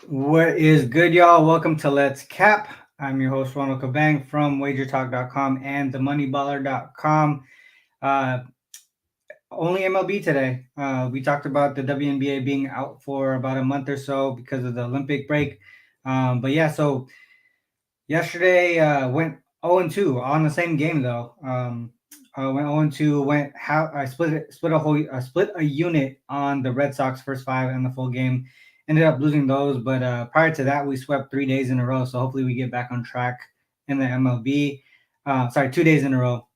What is good, y'all? Welcome to Let's Cap. I'm your host, Ronald Cabang from Wagertalk.com and themoneyballer.com. Uh, Only MLB today. We talked about the WNBA being out for about a month or so because of the Olympic break. But yeah, so yesterday went 0-2 on the same game though. Went 0-2. I split a unit on the Red Sox first five and the full game. Ended up losing those, but prior to that, we swept 3 days in a row. So hopefully we get back on track in the MLB. Sorry, 2 days in a row.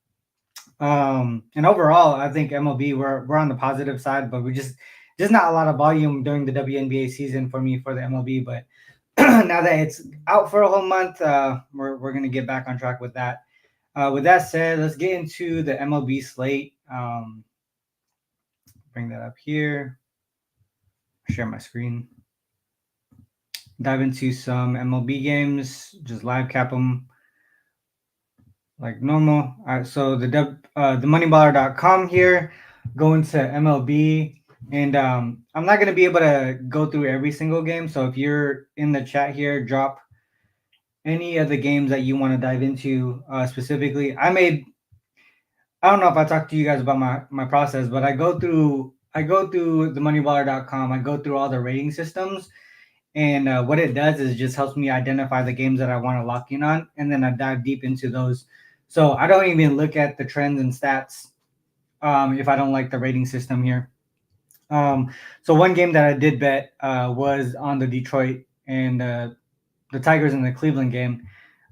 And overall, I think MLB we're on the positive side, but we just not a lot of volume during the WNBA season for me for the MLB. But now that it's out for a whole month, we're gonna get back on track with that. With that said, let's get into the MLB slate. Bring that up here. Share my screen. Dive into some MLB games. Just live cap them like normal. All right, so the moneyballer.com here. Going to MLB. And I'm not gonna be able to go through every single game. So if you're in the chat here, drop any of the games that you want to dive into specifically. I don't know if I talked to you guys about my process, but I go through the moneyballer.com. I go through all the rating systems, and what it does is just helps me identify the games that I want to lock in on, and then I dive deep into those. So I don't even look at the trends and stats if I don't like the rating system here. So one game that I did bet was on the Detroit and the Tigers in the Cleveland game.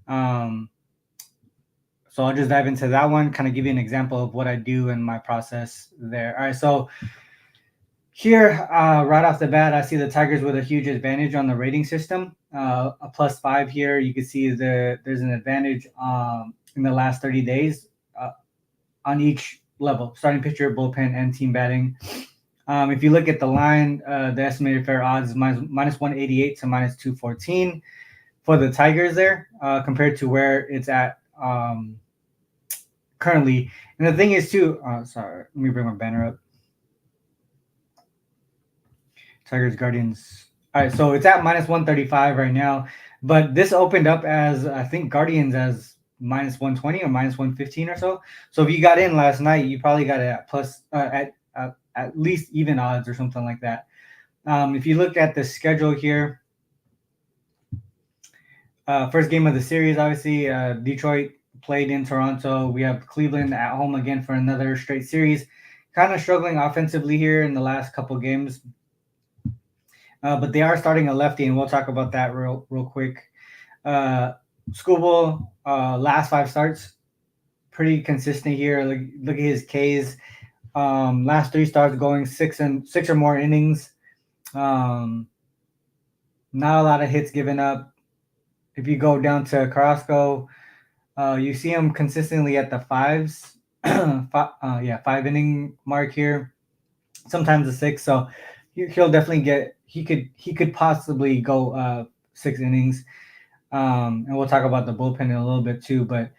Um, so I'll just dive into that one, kind of give you an example of what I do in my process there. All right, so here, right off the bat, I see the Tigers with a huge advantage on the rating system. A +5 here. You can see there's an advantage in the last 30 days on each level: starting pitcher, bullpen, and team batting. If you look at the line, the estimated fair odds is minus 188 to minus 214 for the Tigers there, compared to where it's at currently. And the thing is, too, sorry, let me bring my banner up. Tigers Guardians. All right, so it's at minus 135 right now, but this opened up as I think Guardians as minus 120 or minus 115 or so. So if you got in last night, you probably got it at plus at least even odds or something like that. If you look at the schedule here, first game of the series, obviously, Detroit played in Toronto. We have Cleveland at home again for another straight series. Kind of struggling offensively here in the last couple games. But they are starting a lefty, and we'll talk about that real quick. Schoolball, last five starts, pretty consistent here. Look at his Ks. Last three starts going six or more innings. Not a lot of hits given up. If you go down to Carrasco, you see him consistently at the fives. 5 inning mark here. Sometimes a six. So he'll definitely get. He could possibly go 6 innings. And we'll talk about the bullpen in a little bit too. But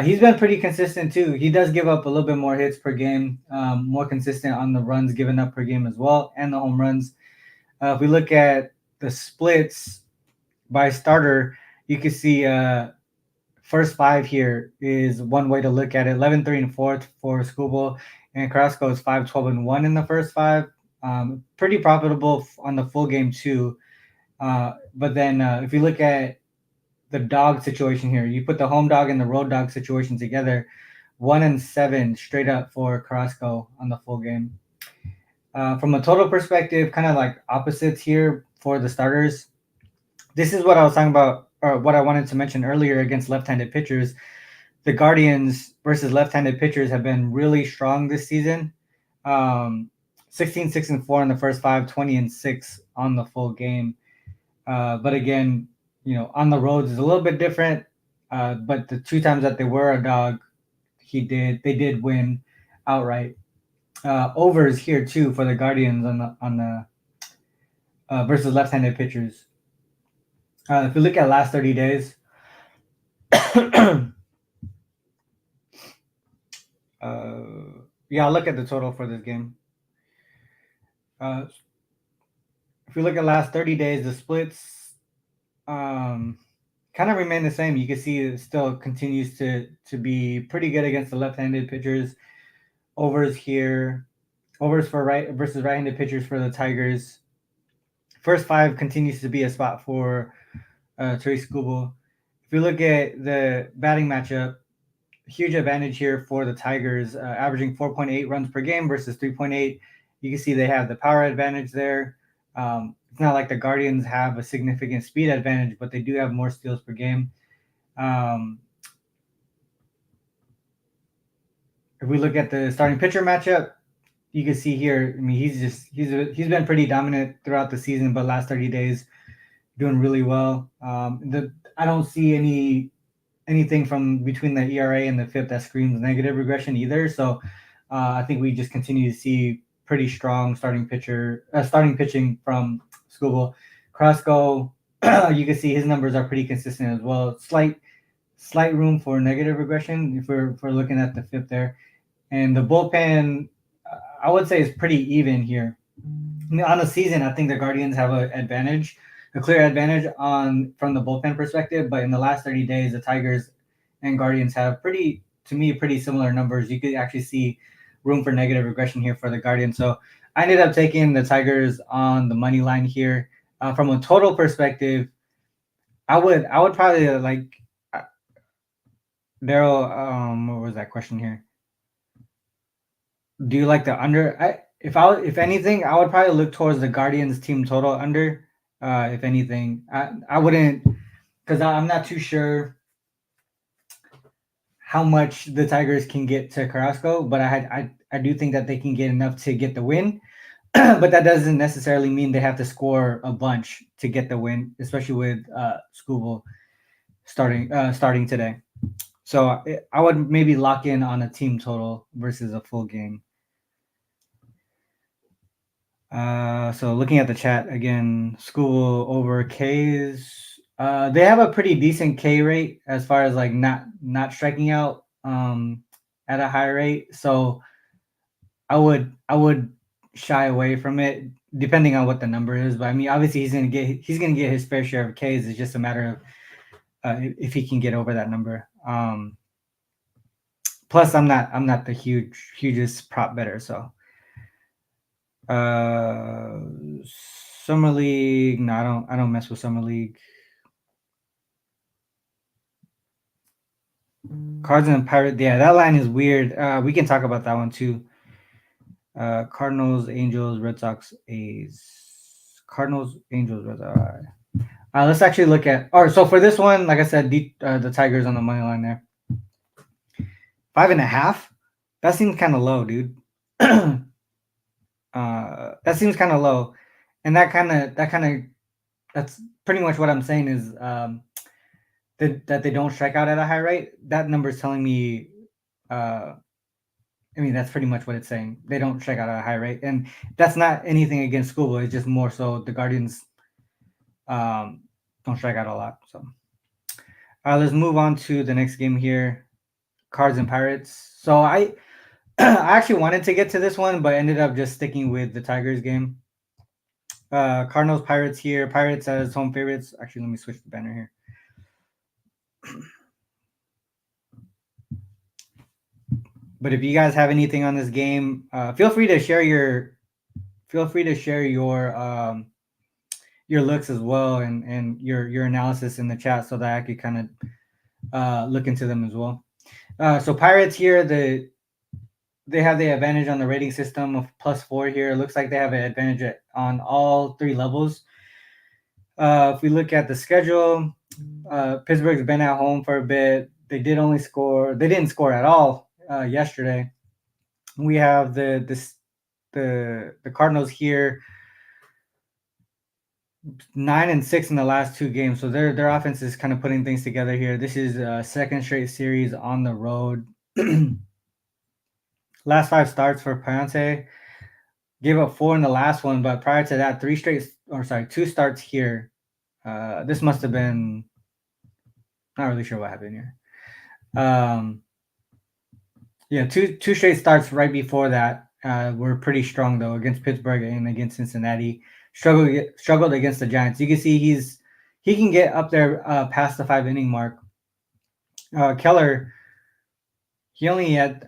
he's been pretty consistent too. He does give up a little bit more hits per game, more consistent on the runs given up per game as well, and the home runs. If we look at the splits by starter, you can see first five here is one way to look at it. 11, 3, and 4 for Schoolball, and Carrasco is 5, 12, and 1 in the first five. Pretty profitable on the full game too. But then if you look at the dog situation here, you put the home dog and the road dog situation together, 1 and 7 straight up for Carrasco on the full game. From a total perspective, kind of like opposites here for the starters. This is what I was talking about, or what I wanted to mention earlier against left-handed pitchers. The Guardians versus left-handed pitchers have been really strong this season. 16, 6, and 4 in the first five, 20 and 6 on the full game. But again, on the roads is a little bit different. But the 2 times that they were a dog, they did win outright. Overs here too for the Guardians on the versus left-handed pitchers. If you look at last 30 days, I'll look at the total for this game. If you look at last 30 days, the splits kind of remain the same. You can see it still continues to be pretty good against the left-handed pitchers. Overs here, overs for right versus right-handed pitchers for the Tigers. First five continues to be a spot for Therese Skubal. If you look at the batting matchup, huge advantage here for the Tigers, averaging 4.8 runs per game versus 3.8. You can see they have the power advantage there. It's not like the Guardians have a significant speed advantage, but they do have more steals per game. If we look at the starting pitcher matchup, you can see here. I mean, he's been pretty dominant throughout the season, but last 30 days doing really well. I don't see anything from between the ERA and the FIP that screams negative regression either. So I think we just continue to see pretty strong starting pitching from Skubal. Krasko, you can see his numbers are pretty consistent as well. Slight room for negative regression if we're looking at the FIP there. And the bullpen, I would say, is pretty even here. I mean, on the season, I think the Guardians have a clear advantage from the bullpen perspective. But in the last 30 days, the Tigers and Guardians have pretty similar numbers. You could actually see room for negative regression here for the Guardians. So I ended up taking the Tigers on the money line here. From a total perspective, I would probably like Daryl. What was that question here? Do you like the under? If anything, I would probably look towards the Guardians team total under. If anything, I wouldn't, because I'm not too sure how much the Tigers can get to Carrasco, but I do think that they can get enough to get the win. But that doesn't necessarily mean they have to score a bunch to get the win, especially with Skubal starting today. So I would maybe lock in on a team total versus a full game. So looking at the chat again, Skubal over K's. They have a pretty decent K rate as far as like not striking out at a high rate. So I would shy away from it depending on what the number is. But I mean, obviously he's gonna get his fair share of K's. It's just a matter of if he can get over that number. Plus, I'm not the hugest prop bettor, so. Summer League. No, I don't mess with Summer League. Cards and Pirates. Yeah, that line is weird. We can talk about that one too. Cardinals, Angels, Red Sox, A's. Cardinals, Angels, Red Sox. Let's actually look at. All right, so for this one, like I said, the Tigers on the money line there. 5.5. That seems kind of low, dude. That seems kind of low, and that's pretty much what I'm saying is that they don't strike out at a high rate. That number is telling me, I mean, that's pretty much what it's saying. They don't strike out at a high rate, and that's not anything against Skubal. It's just more so the Guardians don't strike out a lot. So let's move on to the next game here, Cards and Pirates. So I actually wanted to get to this one, but ended up just sticking with the Tigers game. Cardinals, Pirates here. Pirates as home favorites. Actually, let me switch the banner here. But if you guys have anything on this game, feel free to share your looks as well and your analysis in the chat so that I could kind of look into them as well. So Pirates here, they have the advantage on the rating system of +4 here. It looks like they have an advantage on all 3 levels. If we look at the schedule, Pittsburgh's been at home for a bit. They didn't score at all yesterday. We have the Cardinals here, 9-6 in the last 2 games. So their offense is kind of putting things together here. This is a second straight series on the road. Last 5 starts for Ponce. Gave up 4 in the last one, but prior to that, 2 starts here. This must have been, not really sure what happened here. Yeah, two straight starts right before that were pretty strong though against Pittsburgh and against Cincinnati. Struggled against the Giants. You can see he's he can get up there past the 5 inning mark. Keller, he only had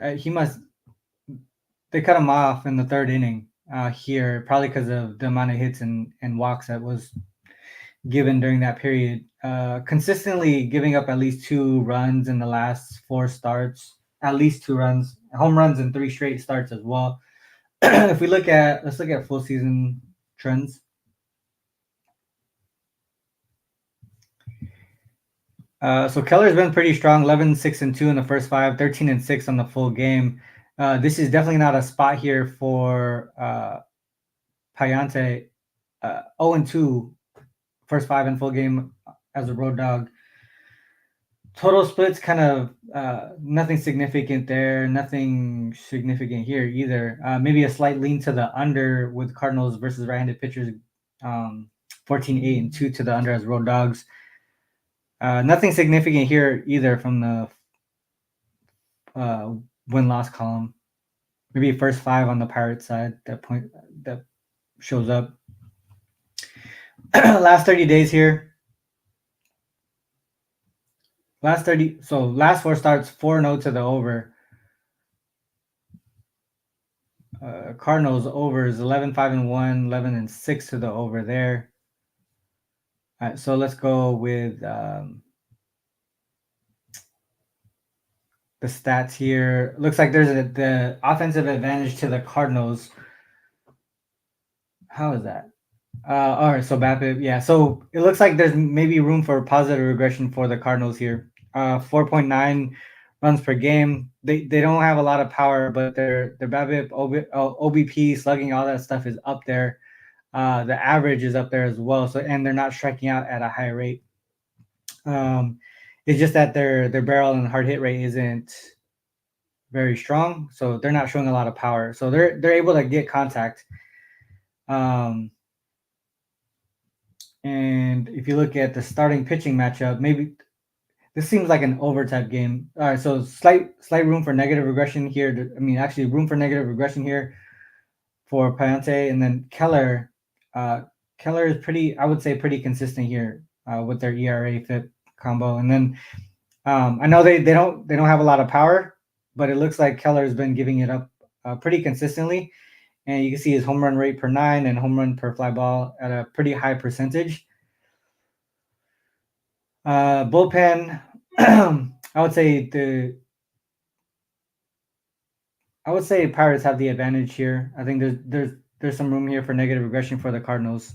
they cut him off in the 3rd inning here, probably because of the amount of hits and walks that was given during that period. Consistently giving up at least 2 runs in the last 4 starts, at least 2 runs, home runs in 3 straight starts as well. If we let's look at full season trends. So Keller's been pretty strong, 11-6-2 in the first 5, 13-6 on the full game. This is definitely not a spot here for Payante. 0-2 first 5 in full game as a road dog. Total splits kind of nothing significant there, nothing significant here either. Maybe a slight lean to the under with Cardinals versus right-handed pitchers, 14-8-2 to the under as road dogs. Nothing significant here either from the win-loss column. Maybe first 5 on the Pirates side that shows up. Last 30 days here. Last 4 starts, 4-0 to the over. Cardinals over is 11-5-1, 11-6 to the over there. All right, so let's go with the stats here. Looks like there's the offensive advantage to the Cardinals. How is that? All right, so BABIP, yeah. So it looks like there's maybe room for positive regression for the Cardinals here. 4.9 runs per game. They don't have a lot of power, but their BABIP, OBP, slugging, all that stuff is up there. The average is up there as well. So and they're not striking out at a high rate. It's just that their barrel and hard hit rate isn't very strong, so they're not showing a lot of power. So they're able to get contact. And if you look at the starting pitching matchup, maybe this seems like an over type game. All right, so slight room for negative regression here. Actually room for negative regression here for Payante, and then Keller. Keller is I would say pretty consistent here with their ERA FIP combo. And then I know they don't have a lot of power, but it looks like Keller has been giving it up pretty consistently. And you can see his home run rate per 9 and home run per fly ball at a pretty high percentage. Bullpen, I would say Pirates have the advantage here. I think there's some room here for negative regression for the Cardinals.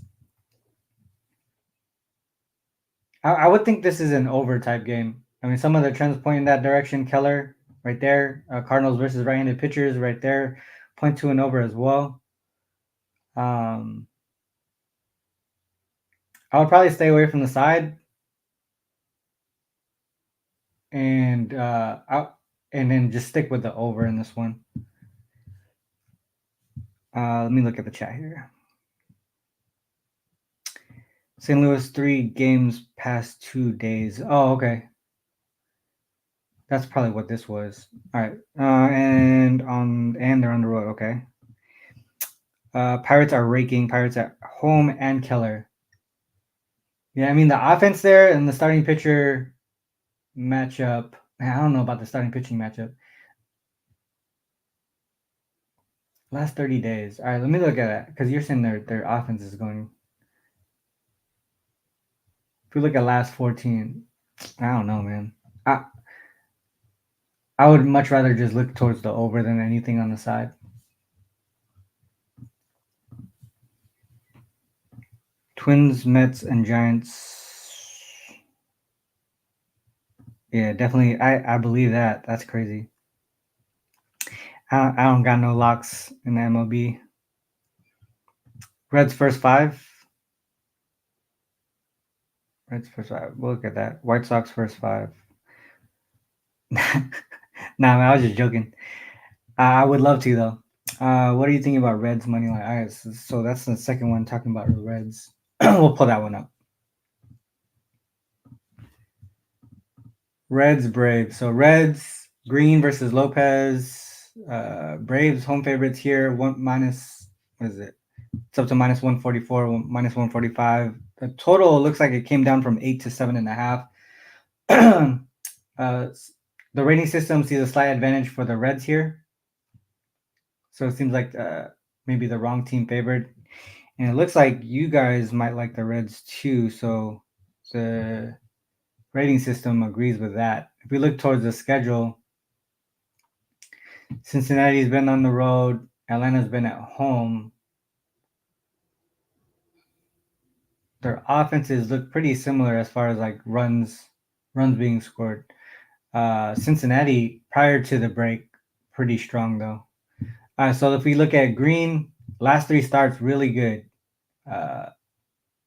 I would think this is an over type game. Some of the trends point in that direction. Keller right there, Cardinals versus right-handed pitchers right there, point to an over as well. I would probably stay away from the side and then just stick with the over in this one. Let me look at the chat here. St. Louis 3 games past 2 days. Oh, okay. That's probably what this was. All right. And they're on the road. Okay. Pirates are raking. Pirates at home and Keller. Yeah, the offense there and the starting pitcher matchup. I don't know about the starting pitching matchup. Last 30 days. All right, let me look at that because you're saying their offense is going. If we look at last 14, I don't know, man. I would much rather just look towards the over than anything on the side. Twins, Mets, and Giants. Yeah, definitely. I believe that. That's crazy. I don't got no locks in the MLB. Reds first 5. Reds first 5. We'll look at that. White Sox first 5. Nah, man, I was just joking. I would love to though. What are you thinking about Reds money line? All right, so that's the second one talking about the Reds. We'll pull that one up. Reds, Braves. So Reds, Green versus Lopez. Braves home favorites here. 1 minus. What is it? It's up to minus 144, minus 145. The total looks like it came down from 8 to 7.5. The rating system sees a slight advantage for the Reds here. So it seems like maybe the wrong team favored. And it looks like you guys might like the Reds too. So the rating system agrees with that. If we look towards the schedule, Cincinnati's been on the road. Atlanta's been at home. Their offenses look pretty similar as far as like runs being scored. Cincinnati prior to the break, pretty strong though. So if we look at Green, last 3 starts really good.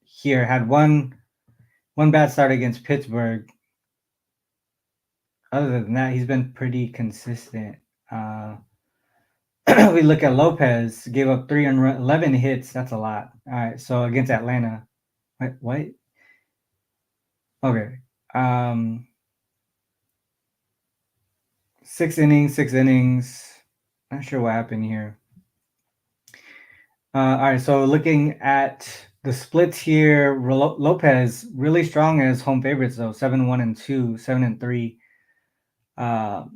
Here had one bad start against Pittsburgh. Other than that, he's been pretty consistent. We look at Lopez, gave up 311 hits. That's a lot. All right, so against Atlanta. What? Okay. 6 innings. Not sure what happened here. All right, so looking at the splits here, Lopez really strong as home favorites though, 7-1-2, 7-3. I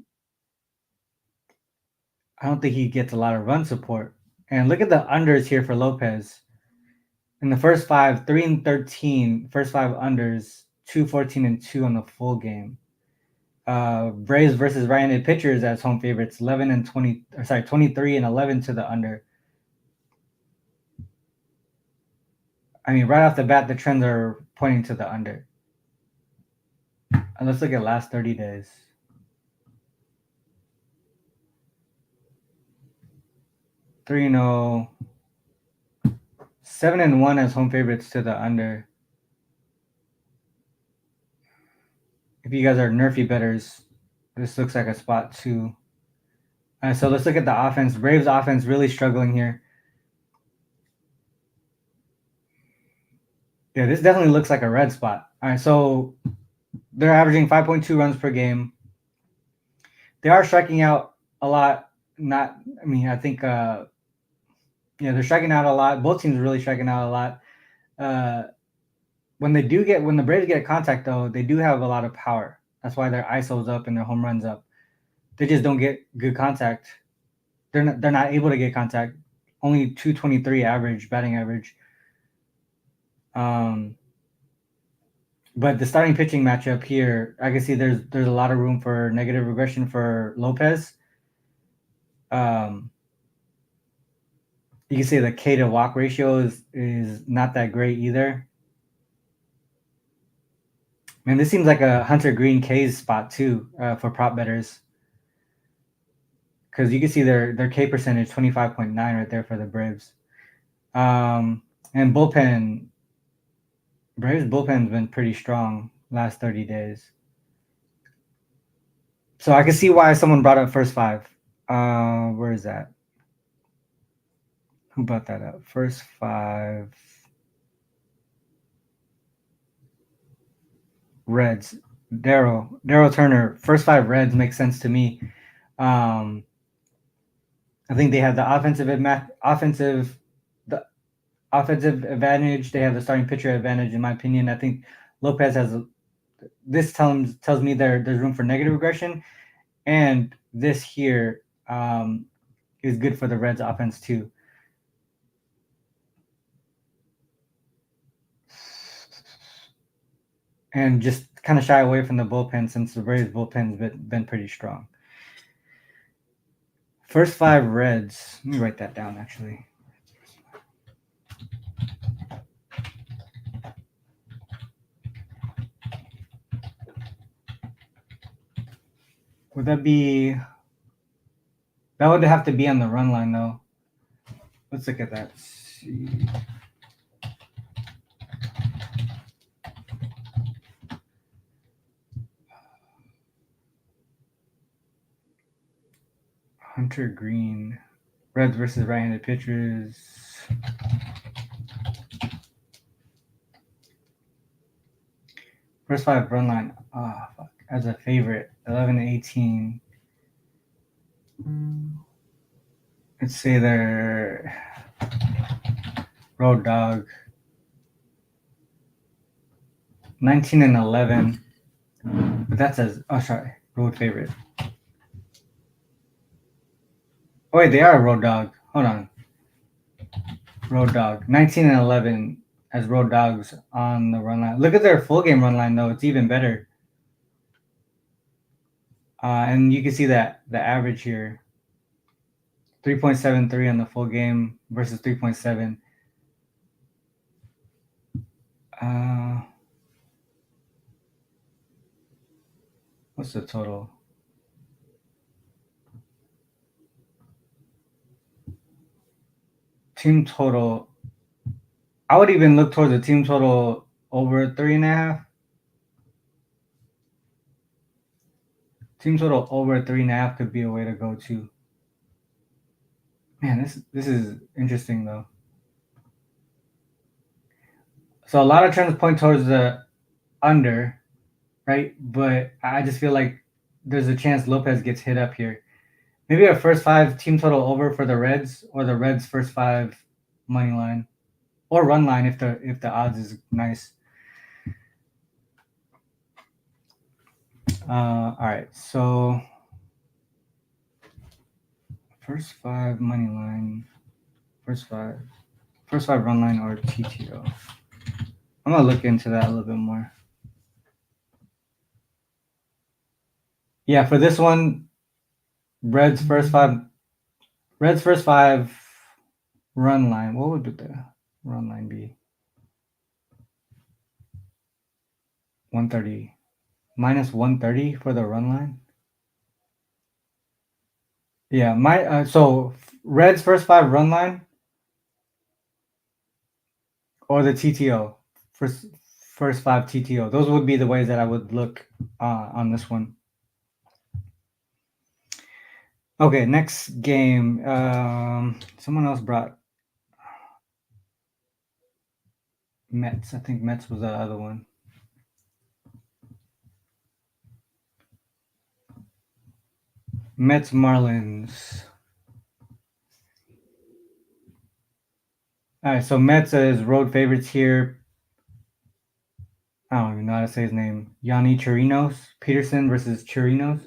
don't think he gets a lot of run support. And look at the unders here for Lopez. In the first 5, 3-13, first 5 unders, 2-14-2 on the full game. Braves versus right-handed pitchers as home favorites, 23-11 to the under. I mean, right off the bat, the trends are pointing to the under. And let's look at last 30 days. 3-0, 7-1 as home favorites to the under. If you guys are nerfy bettors, this looks like a spot too. So let's look at the offense. Braves offense really struggling here. Yeah, this definitely looks like a red spot. All right, so they're averaging 5.2 runs per game. They are striking out a lot. I think they're striking out a lot. Both teams are really striking out a lot. When the Braves get contact though, they do have a lot of power. That's why their ISO's up and their home runs up. They just don't get good contact. They're not able to get contact. Only 223 batting average. But the starting pitching matchup here, I can see there's a lot of room for negative regression for Lopez. You can see the K to walk ratio is not that great either. Man, this seems like a Hunter Green K's spot too for prop bettors. Because you can see their K percentage, 25.9 right there for the Braves. And bullpen, Braves bullpen's been pretty strong last 30 days. So I can see why someone brought up first 5. Where is that? Who brought that up? First 5. Reds. Daryl Turner. First 5 Reds makes sense to me. I think they have the offensive advantage. They have the starting pitcher advantage, in my opinion. I think Lopez has this tells me there's room for negative regression, and this here is good for the Reds offense too. And just kind of shy away from the bullpen since the Braves bullpen's been pretty strong. First 5 Reds. Let me write that down actually. Would that be? That would have to be on the run line though. Let's look at that. Let's see. Hunter Green, Reds versus right-handed pitchers. First 5 run line. Fuck. As a favorite, 11-18. Let's say they're Road dog. 19-11. But that says, oh, sorry, road favorite. Oh, wait, they are a road dog. Hold on. Road dog. 19-11 as road dogs on the run line. Look at their full game run line, though. It's even better. And you can see that the average here 3.73 on the full game versus 3.7. What's the total? Team total. I would even look towards the team total over 3.5. Team total over 3.5 could be a way to go too. Man, this is interesting though. So a lot of trends point towards the under, right? But I just feel like there's a chance Lopez gets hit up here. Maybe a first 5 team total over for the Reds, or the Reds first 5 money line, or run line if the odds is nice. All right, so first 5 money line, first five run line or TTO. I'm gonna look into that a little bit more. Yeah, for this one, Reds first 5 run line. What would the run line be? 130. Minus 130 for the run line? Yeah, so Reds first 5 run line or the TTO. First 5 TTO. Those would be the ways that I would look on this one. Okay, next game. Someone else brought Mets. I think Mets was the other one. Mets Marlins. All right, so Mets is road favorites here. I don't even know how to say his name. Yanni Chirinos. Peterson versus Chirinos.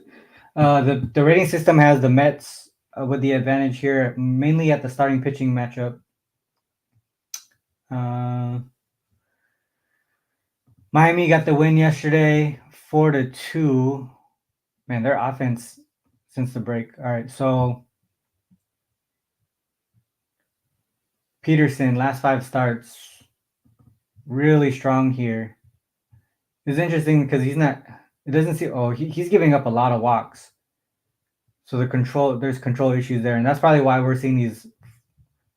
The rating system has the Mets with the advantage here, mainly at the starting pitching matchup. Miami got the win yesterday, 4-2. Man, their offense since the break. All right, so Peterson, last 5 starts, really strong here. It's interesting because it doesn't seem, he's giving up a lot of walks. So there's control issues there. And that's probably why we're seeing these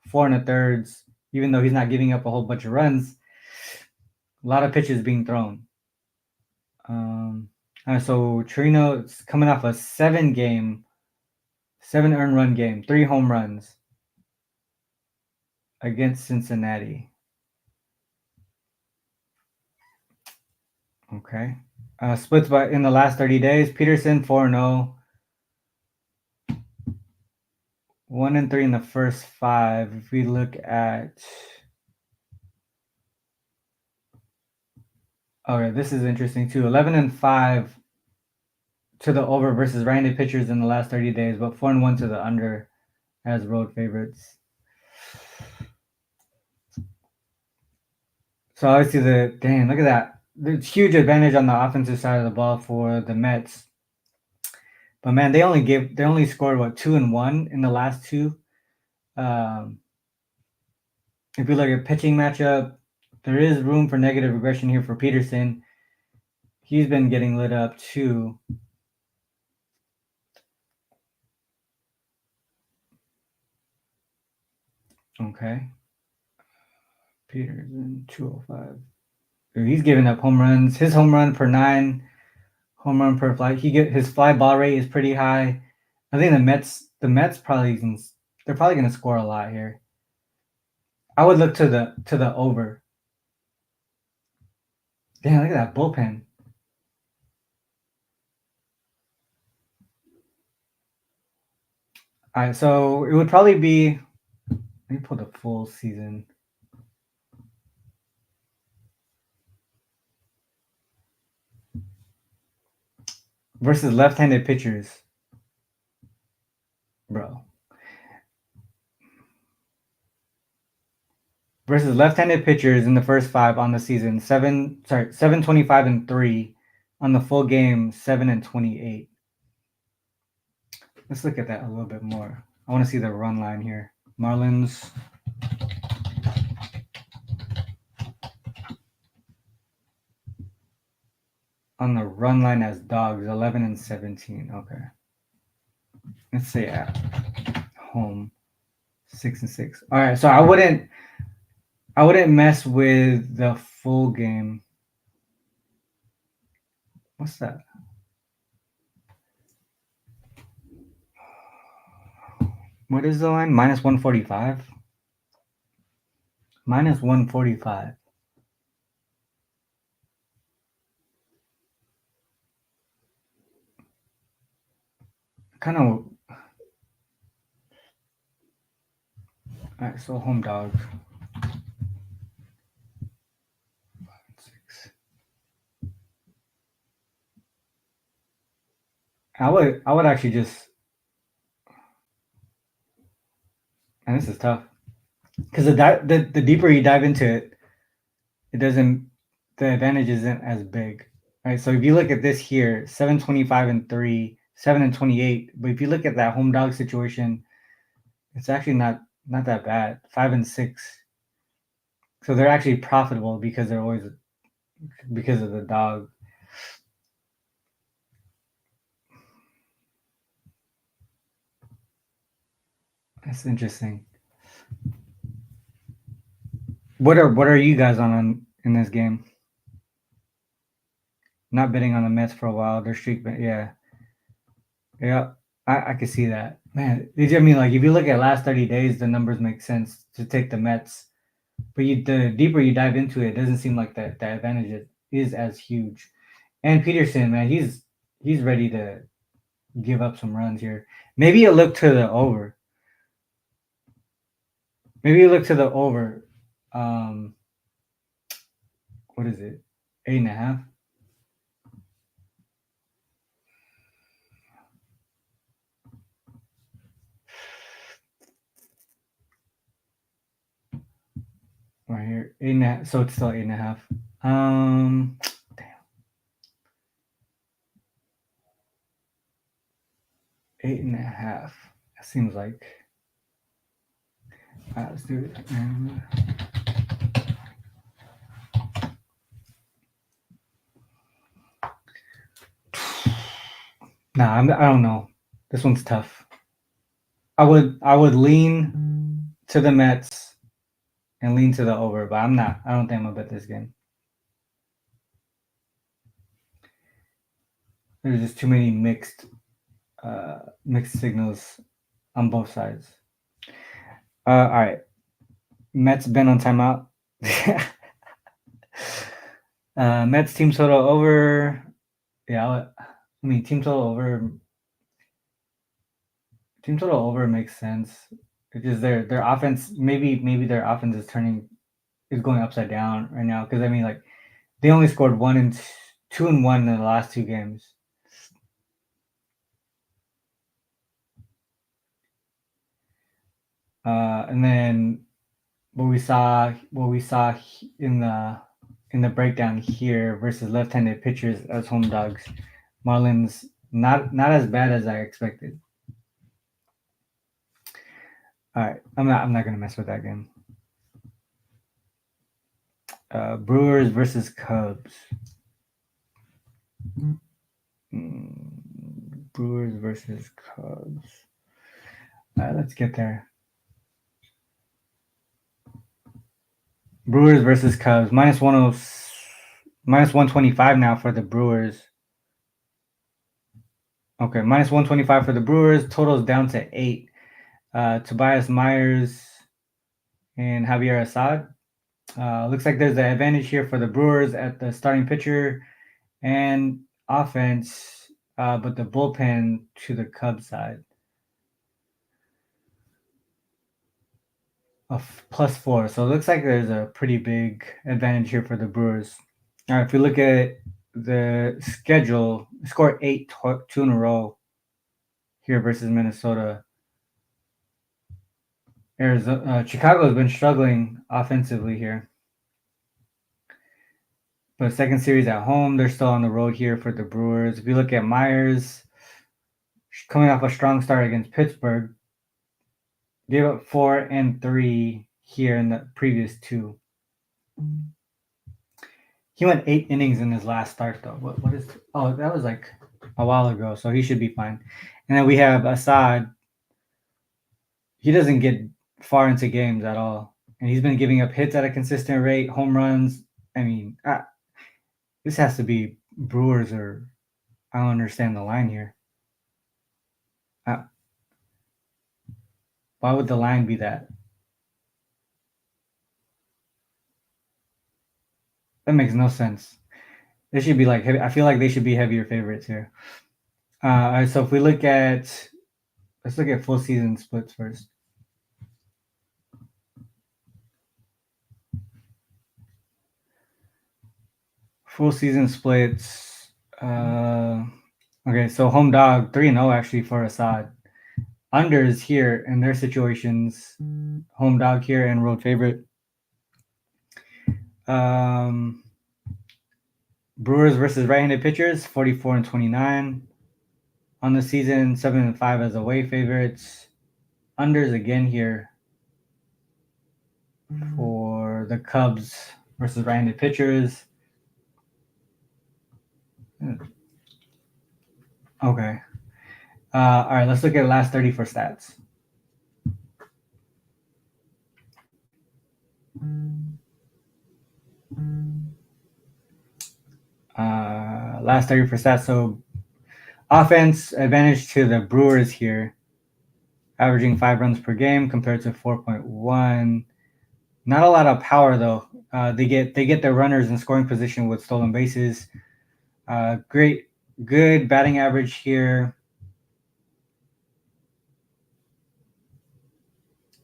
4 1/3, even though he's not giving up a whole bunch of runs. A lot of pitches being thrown. So Chirino is coming off a 7 earned run game, 3 home runs against Cincinnati. Okay. Splits in the last 30 days. Peterson 4-0. 1-3 in the first 5. If we look at, this is interesting too. 11-5 to the over versus right-handed pitchers in the last 30 days, but 4-1 to the under as road favorites. So obviously look at that. There's huge advantage on the offensive side of the ball for the Mets. But man, they only scored 2 and 1 in the last 2. If you look at pitching matchup, there is room for negative regression here for Peterson. He's been getting lit up too. Okay. Peterson 205. He's giving up home runs. His home run per 9, home run per fly. His fly ball rate is pretty high. I think the Mets they're probably going to score a lot here. I would look to the over. Damn, look at that bullpen. All right, so it would probably be. Let me pull the full season. versus left-handed pitchers, bro. Versus left-handed pitchers in the first 5 on the season, 725-3 on the full game, 7-28. Let's look at that a little bit more. I want to see the run line here. Marlins. On the run line as dogs, 11-17. Okay. Let's say at home, 6-6. All right. So I wouldn't mess with the full game. What's that? What is the line? Minus 145? Minus 145. Kind of. All right, so home dog. 6. I would actually just, and this is tough, because the deeper you dive into it, the advantage isn't as big. Right. So if you look at this here, 725-3, 7-28. But if you look at that home dog situation, it's actually not that bad. 5-6. So they're actually profitable because they're always because of the dog. That's interesting. What are you guys on in this game? Not betting on the Mets for a while. They're streak, yeah. I can see that, man. I mean, like if you look at last 30 days, the numbers make sense to take the Mets. But the deeper you dive into it, it doesn't seem like that advantage is as huge. And Peterson, man, he's ready to give up some runs here. Maybe you look to the over. What is it? 8.5. Right here, 8.5. So it's still 8.5. Damn. 8.5. That seems like. All right, let's do it. Nah, I don't know. This one's tough. I would lean to the Mets and lean to the over, but I don't think I'm gonna bet this game. There's just too many mixed signals on both sides. All right. Mets been on timeout. Mets team total over. Yeah, I mean team total over. Team total over makes sense because their offense maybe their offense is going upside down right now, because I mean, like, they only scored 2-1 in the last 2 games. And then what we saw in the breakdown here versus left-handed pitchers as home dogs, Marlins not as bad as I expected. All right, I'm not gonna mess with that game. Brewers versus Cubs. Brewers versus Cubs. All right, let's get there. Brewers versus Cubs. Minus 125 now for the Brewers. Okay, minus 125 for the Brewers. Total is down to 8. Tobias Myers and Javier Assad. Looks like there's an advantage here for the Brewers at the starting pitcher and offense, but the bullpen to the Cubs side. Of +4. So it looks like there's a pretty big advantage here for the Brewers. All right, if we look at the schedule, scored 2 in a row here versus Minnesota. Chicago has been struggling offensively here. But second series at home, they're still on the road here for the Brewers. If you look at Myers, coming off a strong start against Pittsburgh, gave up 4 and 3 here in the previous 2. He went 8 innings in his last start, though. What is? Oh, that was like a while ago, so he should be fine. And then we have Assad. He doesn't get far into games at all, and he's been giving up hits at a consistent rate, home runs. I mean, this has to be Brewers, or I don't understand the line here. Why would the line be that? That makes no sense. They should be like heavy. I feel like they should be heavier favorites here. All right, so if we let's look at full season splits first. Full season splits. Okay, so home dog 3-0 actually for Assad. Unders here in their situations, home dog here and road favorite. Brewers versus right-handed pitchers, 44 and 29 on the season, 7 and 5 as away favorites. Unders again here for the Cubs versus right-handed pitchers. Okay. All right, let's look at last 30 for stats. Last 30 for stats. So offense advantage to the Brewers here, averaging 5 runs per game compared to 4.1. Not a lot of power though. They get their runners in scoring position with stolen bases. Good batting average here.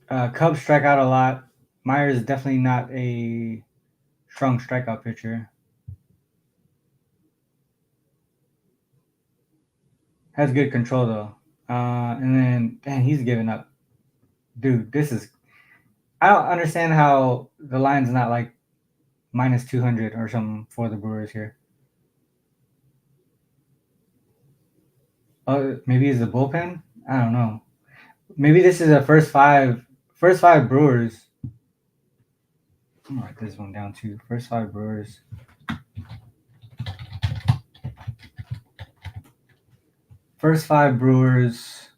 Cubs strike out a lot. Myers is definitely not a strong strikeout pitcher. Has good control though. And then, man, he's giving up. Dude, I don't understand how the line's not like minus 200 or something for the Brewers here. Maybe it's the bullpen? I don't know. Maybe this is the first five Brewers. I'm gonna write this one down too. First 5 Brewers. First 5 Brewers.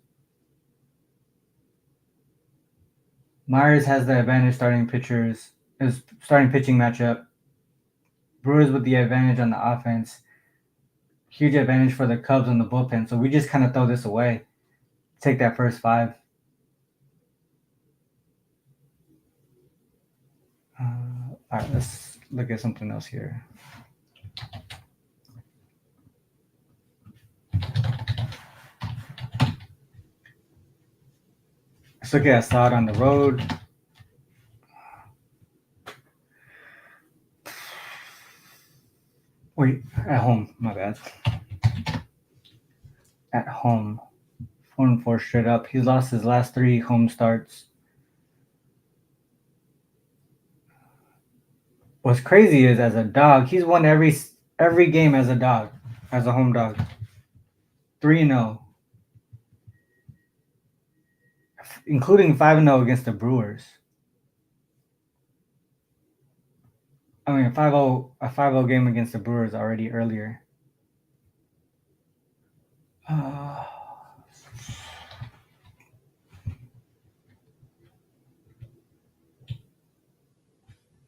Myers has the advantage starting pitching matchup. Brewers with the advantage on the offense. Huge advantage for the Cubs on the bullpen. So we just kind of throw this away. Take that first 5. All right, let's look at something else here. Let's look at Assad on the road. Wait, at home. My bad. At home. 4-4 straight up. He's lost his last 3 home starts. What's crazy is as a dog, he's won every game as a dog, as a home dog. 3-0. Including 5-0 against the Brewers. I mean, a 5-0 game against the Brewers already earlier.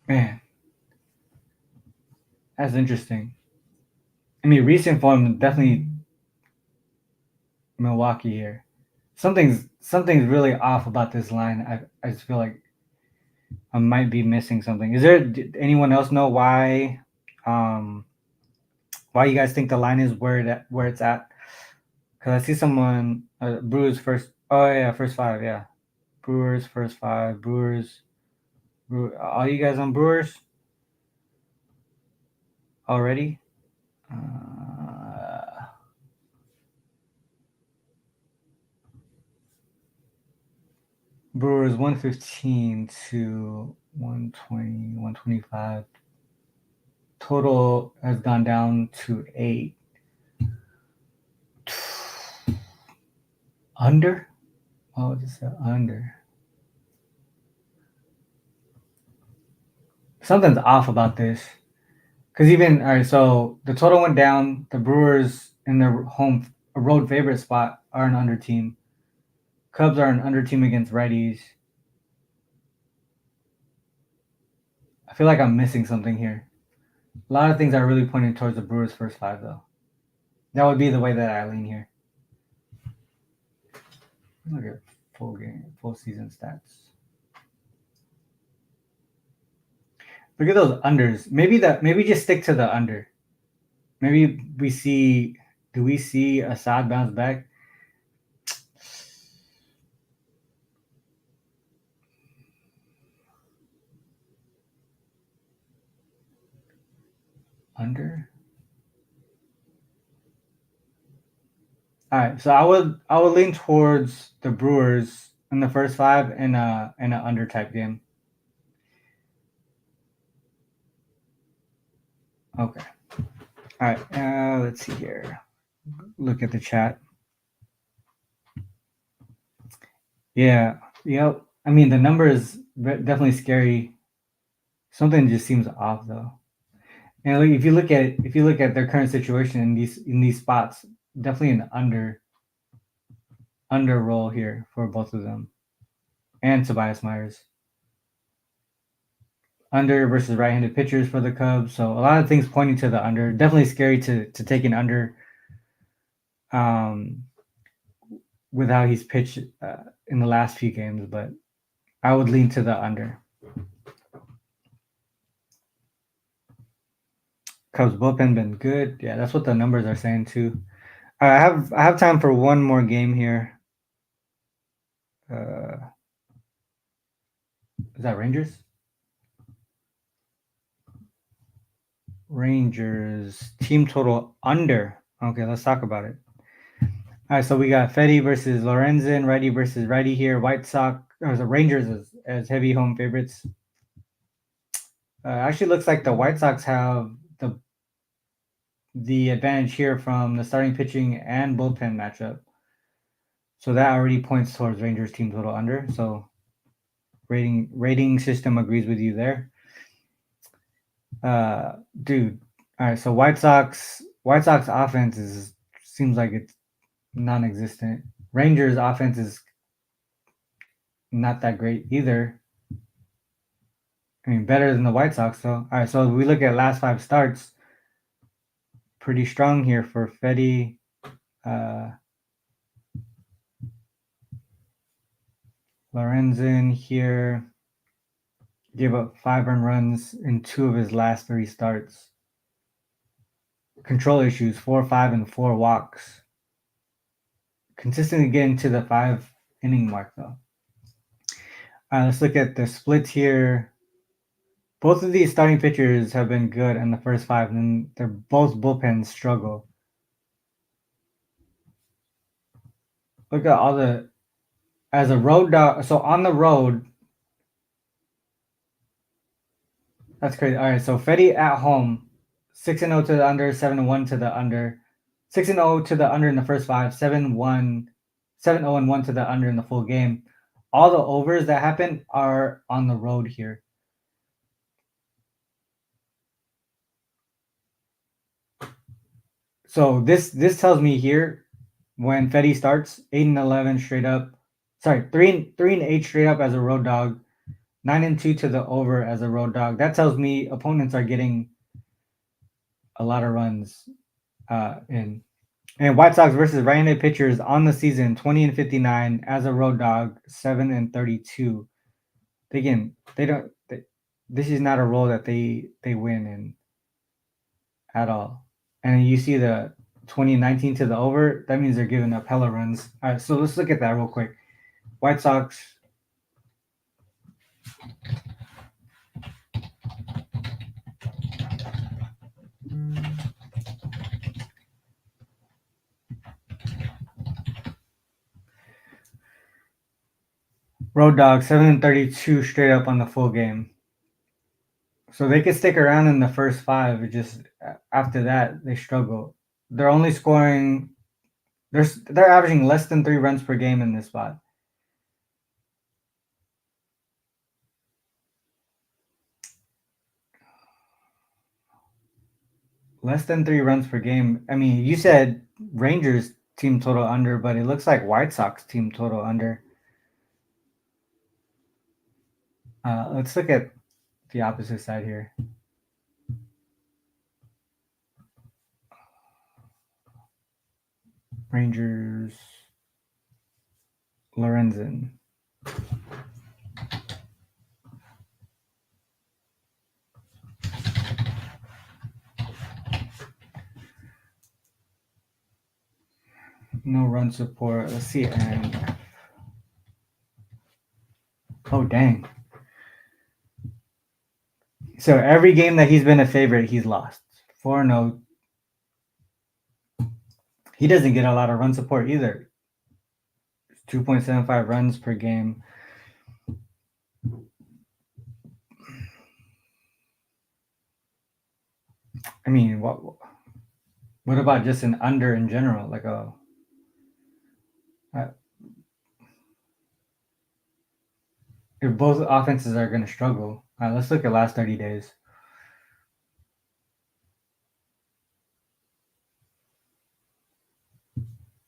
Man, that's interesting. I mean, recent form definitely Milwaukee here. Something's really off about this line. I just feel like I might be missing something. Did anyone else know why you guys think the line is where it's at? Because I see someone Brewers first. Oh yeah, first 5. Yeah, Brewers first 5. Brewers. Are you guys on Brewers already? Brewers 115 to 120, 125. Total has gone down to 8. Under? Oh, just under. Something's off about this. Because even, all right, so the total went down. The Brewers in their home road favorite spot are an under team. Cubs are an under team against righties. I feel like I'm missing something here. A lot of things are really pointing towards the Brewers' first 5, though. That would be the way that I lean here. Look at full season stats. Look at those unders. Maybe just stick to the under. Maybe we see. Do we see Assad bounce back? Under. All right, so I would lean towards the Brewers in the first 5 in an under type game. Okay. All right. Let's see here. Look at the chat. Yeah. Yep. I mean, the number is definitely scary. Something just seems off though. And if you look at their current situation in these spots, definitely an under roll here for both of them, and Tobias Myers. Under versus right-handed pitchers for the Cubs, so a lot of things pointing to the under. Definitely scary to take an under. With how he's pitched in the last few games, but I would lean to the under. Cubs bullpen been good. Yeah, that's what the numbers are saying too. I have time for one more game here. Is that Rangers? Rangers team total under. Okay, let's talk about it. All right, so we got Fedde versus Lorenzen, righty versus righty here. White Sox or the Rangers as heavy home favorites. Actually, looks like the White Sox have the advantage here from the starting pitching and bullpen matchup. So that already points towards Rangers team total under. So rating system agrees with you there. Dude. All right, so White Sox offense seems like it's non-existent. Rangers offense is not that great either. I mean, better than the White Sox though. All right, so if we look at last 5 starts, pretty strong here for Fedde. Lorenzen here gave up 5 earned runs in 2 of his last 3 starts. Control issues, 4, 5, and 4 walks. Consistently getting to the 5 inning mark though. Let's look at the splits here. Both of these starting pitchers have been good in the first 5, and they're both bullpens struggle. Look at all the as a road dog. So on the road, that's crazy. All right, so Fedde at home, 6-0 to the under, 7-1 to the under, 6-0 to the under in the first 5, 7-1, 7-0-1 to the under in the full game. All the overs that happen are on the road here. So this tells me here when Fedde starts 8-11 straight up. Sorry, 3-8 straight up as a road dog, 9-2 to the over as a road dog. That tells me opponents are getting a lot of runs in. And White Sox versus right-handed pitchers on the season, 20-59 as a road dog, 7-32. Again, this is not a role that they win in at all. And you see the 2019 to the over, that means they're giving up hella runs. All right, so let's look at that real quick. White Sox. Road Dog 7-32 straight up on the full game. So they could stick around in the first 5. It just after that they struggle. They're only scoring. They're averaging less than 3 runs per game in this spot. Less than 3 runs per game. I mean, you said Rangers team total under, but it looks like White Sox team total under. Let's look at the opposite side here. Rangers, Lorenzen. No run support. Let's see. And oh, dang. So every game that he's been a favorite, he's lost. 4-0. He doesn't get a lot of run support either. 2.75 runs per game. I mean, what about just an under in general? Like if both offenses are going to struggle. Let's look at last 30 days.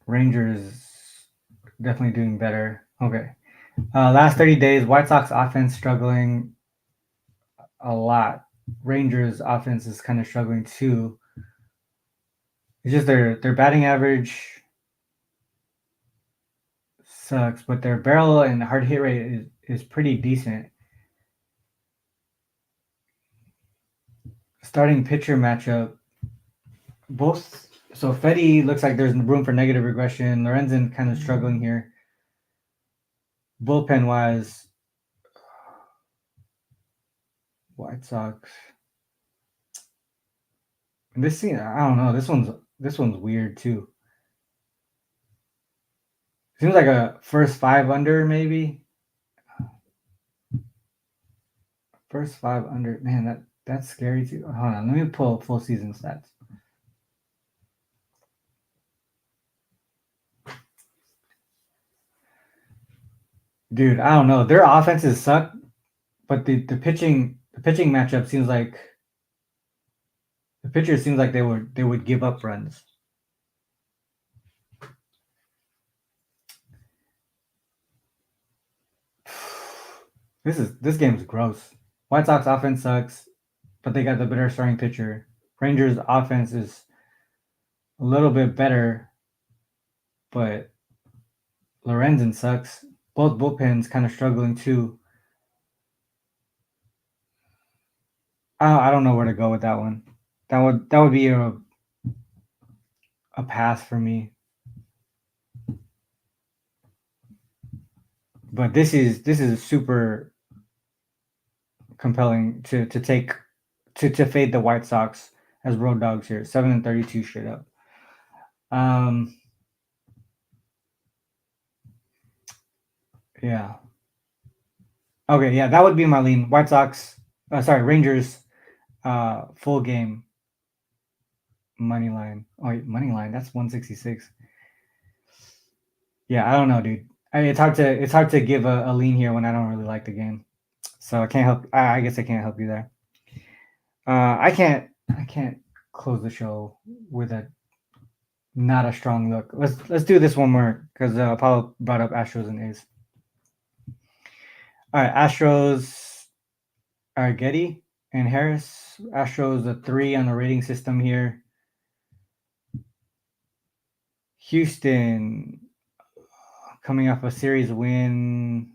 Rangers definitely doing better. Okay. Last 30 days, White Sox offense struggling a lot. Rangers offense is kind of struggling too. It's just their batting average sucks, but their barrel and hard hit rate is pretty decent. Starting pitcher matchup, both. So Fetty looks like there's room for negative regression. Lorenzen kind of struggling here. Bullpen wise, White Sox. This scene, I don't know. This one's weird too. Seems like a first 5 under maybe. First 5 under. Man, that's scary too. Hold on, let me pull full season stats. Dude, I don't know. Their offenses suck, but the pitching matchup seems like the pitchers seems like they would give up runs. This game's gross. White Sox offense sucks, but they got the better starting pitcher. Rangers offense is a little bit better, but Lorenzen sucks. Both bullpens kind of struggling too. I don't know where to go with that one. That would be a pass for me. But this is super compelling to take to fade the White Sox as road dogs here. 7-32 straight up. Yeah. Okay, yeah, that would be my lean. White Sox, Rangers, full game money line. Oh, money line. That's 166. Yeah, I don't know, dude. It's hard to give a lean here when I don't really like the game. So I can't help. I guess I can't help you there. I can't close the show with a not a strong look. Let's do this one more because Apollo brought up Astros and A's. All right, Astros are Getty and Harris. Astros a 3 on the rating system here. Houston coming off a series win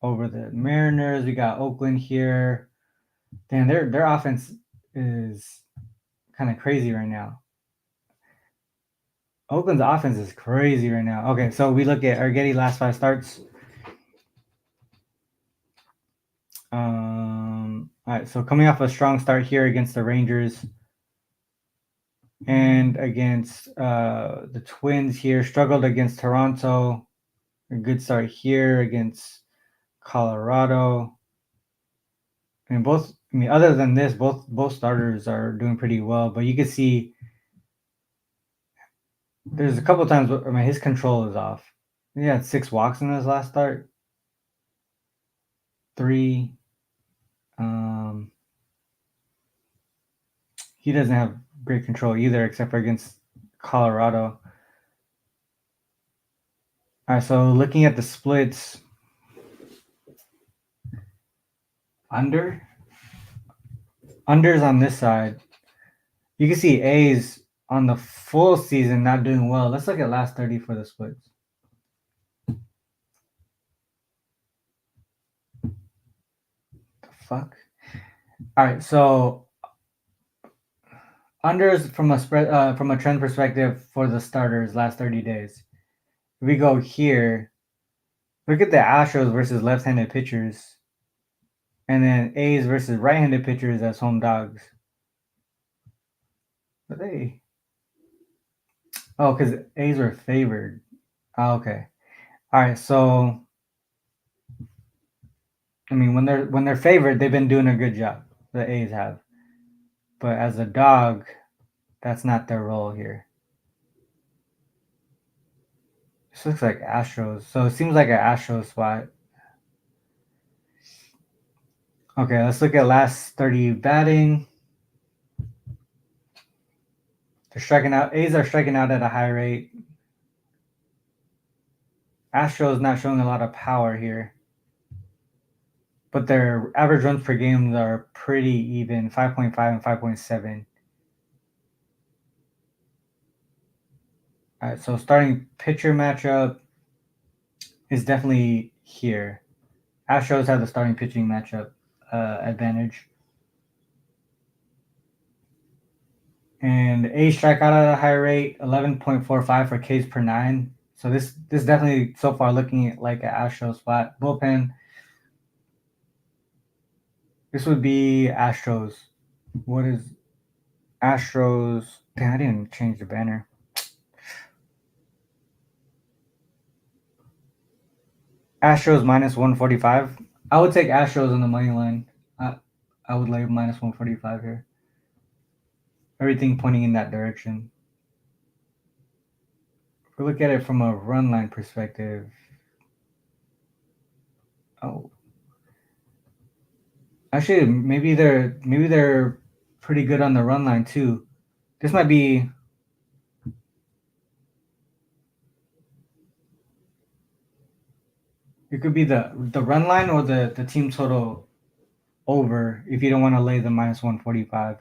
over the Mariners. We got Oakland here. Damn, their offense is kind of crazy right now. Oakland's offense is crazy right now. Okay, so we look at Urgedi last 5 starts. All right, so coming off a strong start here against the Rangers and against the Twins here, struggled against Toronto. A good start here against Colorado. I mean, both. I mean, other than this, both starters are doing pretty well. But you can see there's a couple times where, I mean, his control is off. He had 6 walks in his last start. 3. He doesn't have great control either, except for against Colorado. All right, so looking at the splits, unders on this side, you can see A's on the full season not doing well. Let's look at last 30 for the splits. The fuck? All right, so unders from a trend perspective for the starters last 30 days. If we go here, look at the Astros versus left-handed pitchers, and then A's versus right-handed pitchers as home dogs. But they, oh, because A's were favored. Oh, okay. All right, so I mean, when they're favored, they've been doing a good job. The A's have, but as a dog, that's not their role here. This looks like Astros, so it seems like an Astros spot. Okay, let's look at last 30 batting. They're striking out. A's are striking out at a high rate. Astros not showing a lot of power here, but their average runs per game are pretty even, 5.5 and 5.7. All right, so starting pitcher matchup is definitely here. Astros have the starting pitching matchup advantage. And A strike out at a high rate, 11.45 for Ks per 9. So this definitely so far looking like an Astros spot. Bullpen. This would be Astros. What is Astros? Damn, I didn't change the banner. Astros minus 145. I would take Astros on the money line. I would like minus 145 here. Everything pointing in that direction. If we look at it from a run line perspective. Oh. Actually, maybe they're pretty good on the run line too. This might be it could be the run line or the team total over if you don't want to lay the minus 145.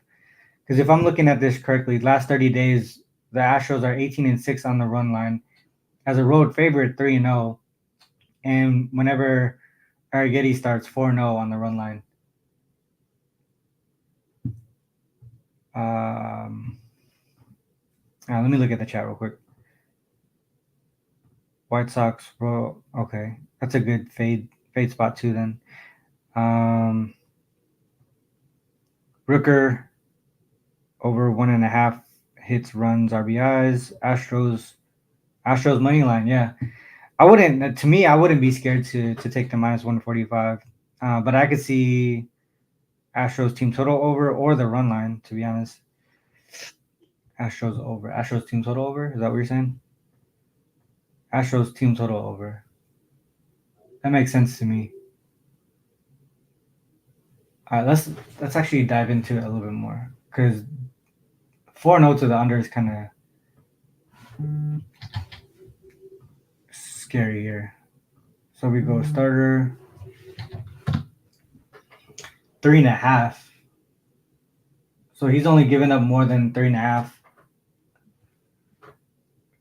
Because if I'm looking at this correctly, last 30 days the Astros are 18-6 on the run line, as a road favorite 3-0, and whenever Arrighetti starts 4-0 on the run line. Let me look at the chat real quick. White Sox, bro. Okay, that's a good fade spot too. Then, Rooker over 1.5 hits, runs, RBIs. Astros money line. Yeah, I wouldn't. To me, I wouldn't be scared to take the minus 145. But I could see Astros team total over or the run line. To be honest, Astros over. Astros team total over. Is that what you're saying? Astros team total over. That makes sense to me. All right, let's actually dive into it a little bit more, because 4-0 to the under is kind of scary here. So we go starter 3.5. So he's only given up more than 3.5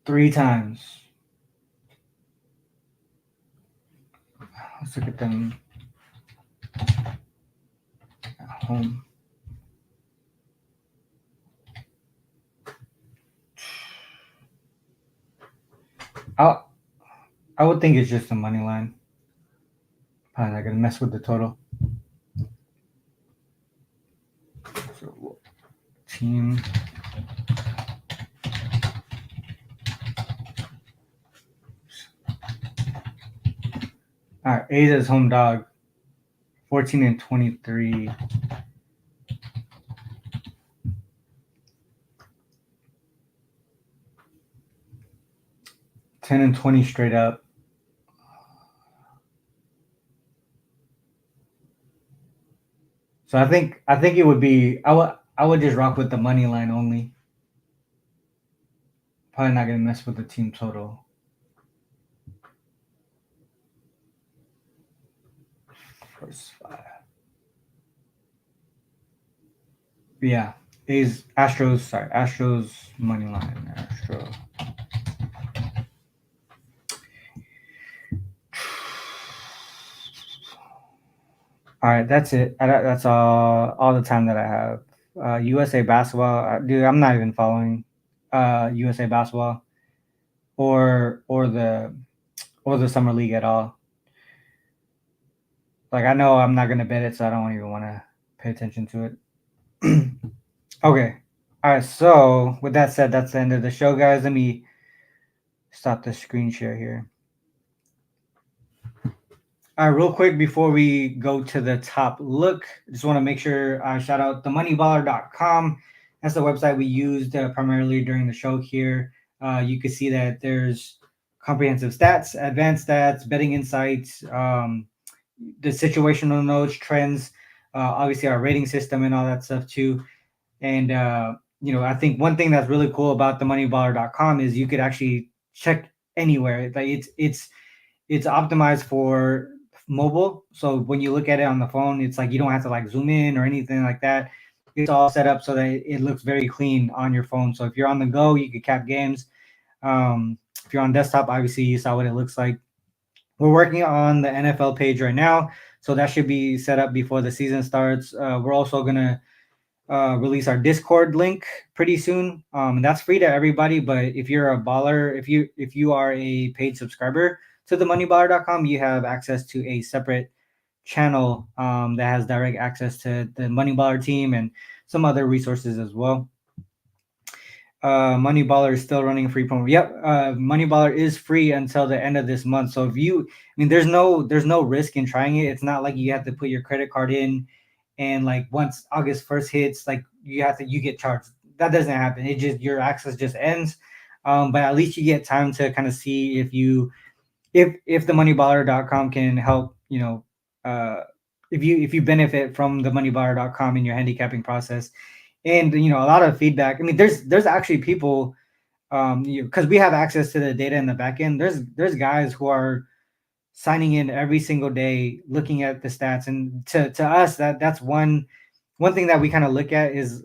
3 times. Let's look at them at home. I would think it's just a money line. Probably not gonna mess with the total. So, team All right, A's is home dog, 14-23. 10-20 straight up. So I think it would be I would just rock with the money line only. Probably not gonna mess with the team total. First 5. Yeah, Astros money line. Astro. All right, that's it. That's all the time that I have. USA basketball, dude. I'm not even following USA basketball or the summer league at all. Like I know I'm not gonna bet it, so I don't even want to pay attention to it. Okay. All right. So with that said, that's the end of the show, guys. Let me stop the screen share here. All right, real quick before we go to the top look, just want to make sure I shout out themoneyballer.com. That's the website we used primarily during the show here. You can see that there's comprehensive stats, advanced stats, betting insights, the situational notes, trends, obviously our rating system and all that stuff too. And I think one thing that's really cool about themoneyballer.com is you could actually check anywhere. Like it's optimized for mobile. So when you look at it on the phone, it's like you don't have to like zoom in or anything like that. It's all set up so that it looks very clean on your phone. So if you're on the go, you could cap games. If you're on desktop, obviously you saw what it looks like. We're working on the NFL page right now, so that should be set up before the season starts. We're also gonna release our Discord link pretty soon. And that's free to everybody. But if you're a baller, if you are a paid subscriber to themoneyballer.com, you have access to a separate channel that has direct access to the Money Baller team and some other resources as well. Money Baller is still running free promo. Yep, Money Baller is free until the end of this month. So there's no risk in trying it. It's not like you have to put your credit card in and like once August 1st hits, like you get charged. That doesn't happen. It just your access just ends. But at least you get time to kind of see if the moneyballer.com can help, if you benefit from the moneyballer.com in your handicapping process. And a lot of feedback. I mean, there's actually people because we have access to the data in the back end. There's guys who are signing in every single day, looking at the stats, and to us that's one thing that we kind of look at is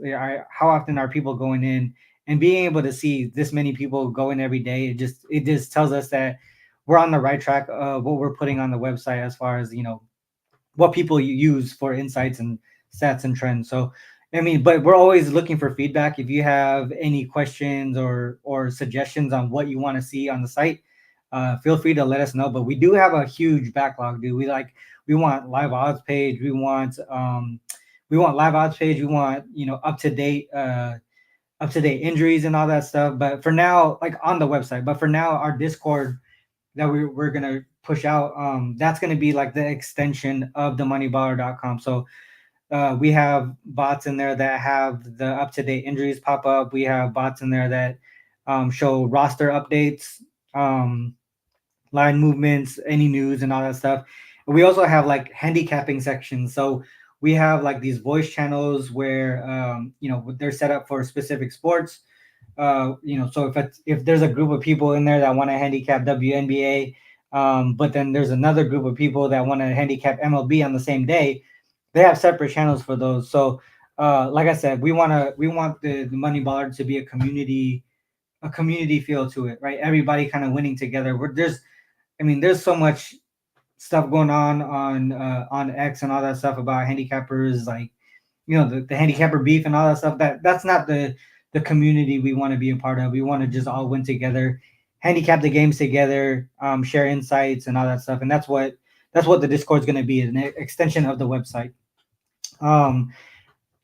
how often are people going in, and being able to see this many people go in every day. It just tells us that we're on the right track of what we're putting on the website as far as what people use for insights and stats and trends. So I mean, but we're always looking for feedback. If you have any questions or suggestions on what you want to see on the site, feel free to let us know. But we do have a huge backlog, dude. We want live odds page. We want live odds page. We want up to date injuries and all that stuff. But for now, like on the website. But for now, our Discord that we're gonna push out, that's gonna be like the extension of the moneyballer.com. So we have bots in there that have the up-to-date injuries pop up. We have bots in there that show roster updates, line movements, any news, and all that stuff. We also have like handicapping sections. So we have like these voice channels where they're set up for specific sports. So if there's a group of people in there that want to handicap WNBA, but then there's another group of people that want to handicap MLB on the same day, they have separate channels for those. So like I said, we want the Money Baller to be a community feel to it, right? Everybody kind of winning together. There's so much stuff going on X and all that stuff about handicappers, like the handicapper beef and all that stuff. That's not the community we want to be a part of. We want to just all win together, handicap the games together, share insights and all that stuff. And that's what the Discord is going to be, an extension of the website. And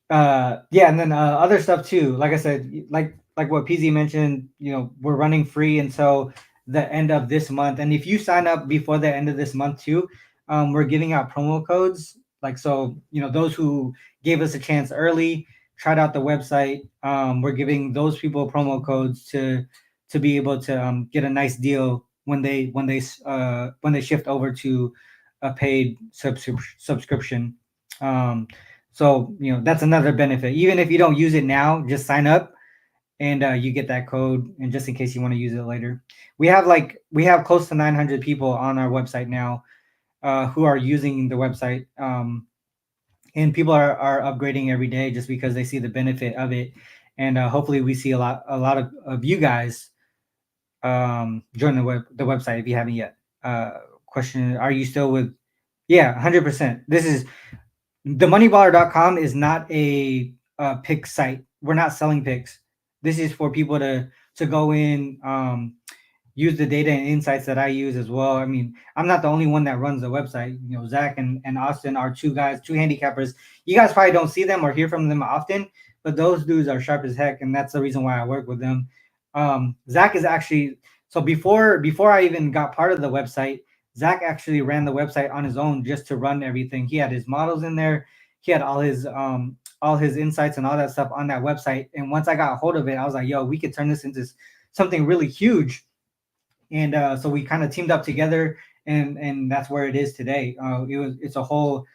then other stuff too. Like I said, like what PZ mentioned, we're running free until the end of this month. And if you sign up before the end of this month too, we're giving out promo codes. Like, so, those who gave us a chance early, tried out the website, we're giving those people promo codes to be able to get a nice deal when they shift over to a paid subscription. Um, so that's another benefit. Even if you don't use it now, just sign up and you get that code. And just in case you want to use it later, we have close to 900 people on our website now who are using the website. And people are upgrading every day just because they see the benefit of it. And hopefully we see a lot of you guys join the website if you haven't yet. Question: Are you still with? Yeah, 100%. This is themoneyballer.com is not a pick site. We're not selling picks. This is for people to go in, use the data and insights that I use as well. I mean, I'm not the only one that runs the website. Zach and Austin are two guys, two handicappers. You guys probably don't see them or hear from them often, but those dudes are sharp as heck, and that's the reason why I work with them. Zach is actually, so before I even got part of the website, Zach actually ran the website on his own just to run everything. He had his models in there. He had all his insights and all that stuff on that website. And once I got a hold of it, I was like, yo, we could turn this into something really huge. And so we kind of teamed up together, and that's where it is today. It's a whole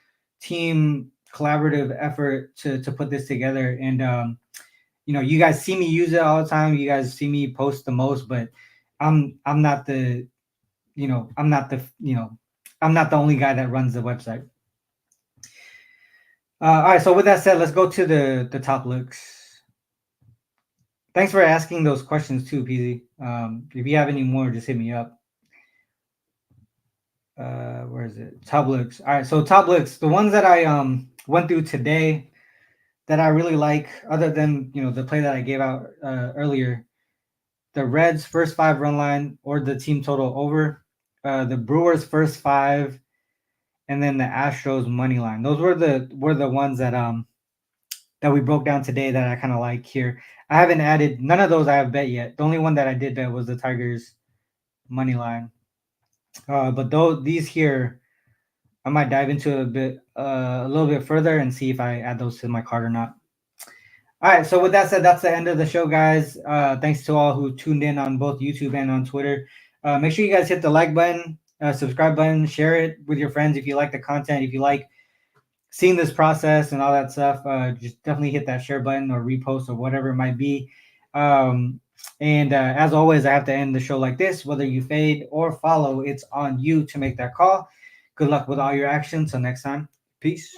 team collaborative effort to put this together. And you guys see me use it all the time. You guys see me post the most, but I'm not the I'm not the I'm not the only guy that runs the website. All right, so with that said, let's go to the top looks. Thanks for asking those questions too, PZ. If you have any more, just hit me up. Where is it? Top looks. All right, so top looks, the ones that I went through today that I really like, other than the play that I gave out earlier, the Reds first 5 run line or the team total over, the Brewers first 5, and then the Astros money line. Those were the ones that we broke down today that I kind of like here. I haven't added none of those. I have bet yet. The only one that I did bet was the Tigers money line. But these here, I might dive into a little bit further and see if I add those to my card or not. All right. So with that said, that's the end of the show, guys. Thanks to all who tuned in on both YouTube and on Twitter. Make sure you guys hit the like button, subscribe button, share it with your friends if you like the content. If you like seeing this process and all that stuff, just definitely hit that share button or repost or whatever it might be. And as always, I have to end the show like this. Whether you fade or follow, it's on you to make that call. Good luck with all your actions. Till next time, peace.